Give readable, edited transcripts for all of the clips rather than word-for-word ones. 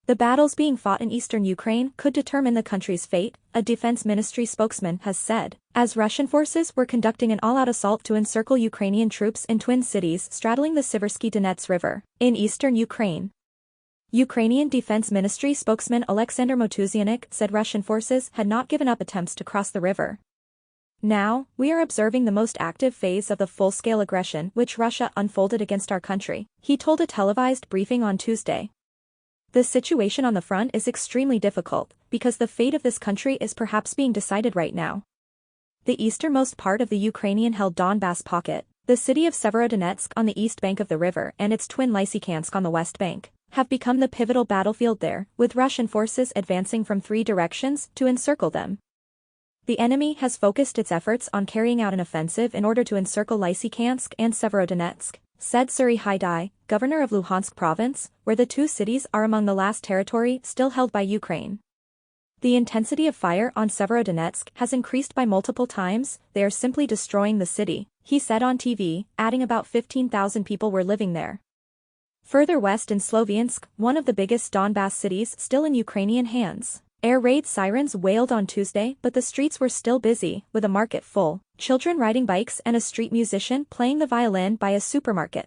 The battles being fought in eastern Ukraine could determine the country's fate, a defense ministry spokesman has said, as Russian forces were conducting an all-out assault to encircle Ukrainian troops in twin cities straddling the Siversky Donets River, in eastern Ukraine. Ukrainian Defense Ministry spokesman Alexander Motuzianik said Russian forces had not given up attempts to cross the river. Now, we are observing the most active phase of the full-scale aggression which Russia unfolded against our country, he told a televised briefing on Tuesday. The situation on the front is extremely difficult, because the fate of this country is perhaps being decided right now. The easternmost part of the Ukrainian-held Donbas pocket, the city of Severodonetsk on the east bank of the river and its twin Lysychansk on the west bank, have become the pivotal battlefield there, with Russian forces advancing from 3 directions to encircle them. The enemy has focused its efforts on carrying out an offensive in order to encircle Lysychansk and Severodonetsk, said Suri Haidai, governor of Luhansk province, where the 2 cities are among the last territory still held by Ukraine. The intensity of fire on Severodonetsk has increased by multiple times, they are simply destroying the city, he said on TV, adding about 15,000 people were living there. Further west in Sloviansk, one of the biggest Donbas cities still in Ukrainian hands, air raid sirens wailed on Tuesday but the streets were still busy, with a market full, children riding bikes and a street musician playing the violin by a supermarket.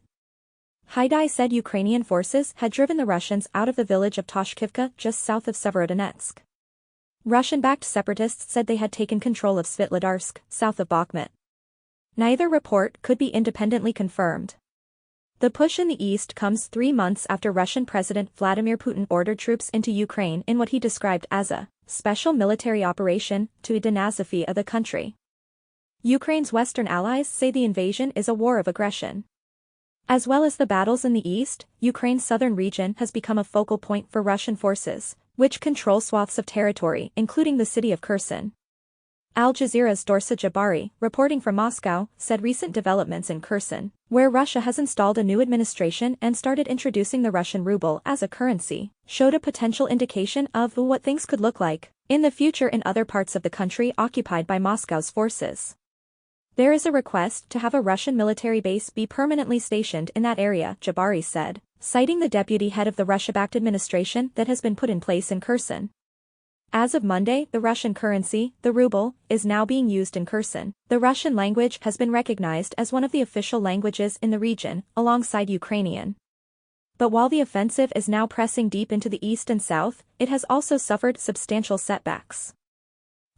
Haidai said Ukrainian forces had driven the Russians out of the village of Toshkivka just south of Severodonetsk. Russian-backed separatists said they had taken control of Svitlodarsk, south of Bakhmut. Neither report could be independently confirmed. The push in the east comes 3 months after Russian President Vladimir Putin ordered troops into Ukraine in what he described as a special military operation to denazify the country. Ukraine's Western allies say the invasion is a war of aggression. As well as the battles in the east, Ukraine's southern region has become a focal point for Russian forces, which control swaths of territory including the city of Kherson. Al Jazeera's Dorsa Jabari, reporting from Moscow, said recent developments in Kherson, where Russia has installed a new administration and started introducing the Russian ruble as a currency, showed a potential indication of what things could look like in the future in other parts of the country occupied by Moscow's forces. There is a request to have a Russian military base be permanently stationed in that area, Jabari said, citing the deputy head of the Russia-backed administration that has been put in place in Kherson. As of Monday, the Russian currency, the ruble, is now being used in Kherson. The Russian language has been recognized as one of the official languages in the region, alongside Ukrainian. But while the offensive is now pressing deep into the east and south, it has also suffered substantial setbacks.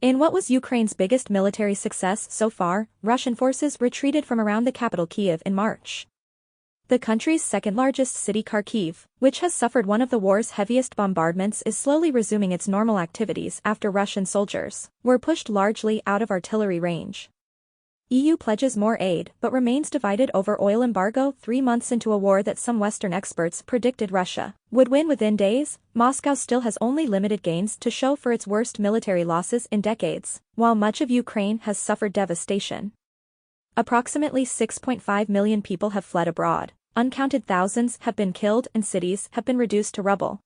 In what was Ukraine's biggest military success so far, Russian forces retreated from around the capital Kyiv in March. The country's second-largest city Kharkiv, which has suffered one of the war's heaviest bombardments, is slowly resuming its normal activities after Russian soldiers were pushed largely out of artillery range. EU pledges more aid but remains divided over oil embargo 3 months into a war that some Western experts predicted Russia would win within days. Moscow still has only limited gains to show for its worst military losses in decades, while much of Ukraine has suffered devastation. Approximately 6.5 million people have fled abroad. Uncounted thousands have been killed and cities have been reduced to rubble.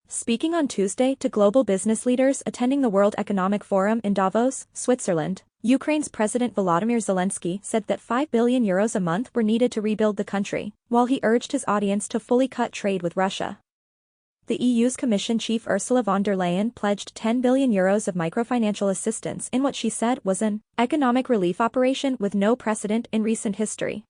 Speaking on Tuesday to global business leaders attending the World Economic Forum in Davos, Switzerland, Ukraine's President Volodymyr Zelensky said that €5 billion a month were needed to rebuild the country, while he urged his audience to fully cut trade with Russia. The EU's Commission chief Ursula von der Leyen pledged €10 billion of microfinancial assistance in what she said was an economic relief operation with no precedent in recent history.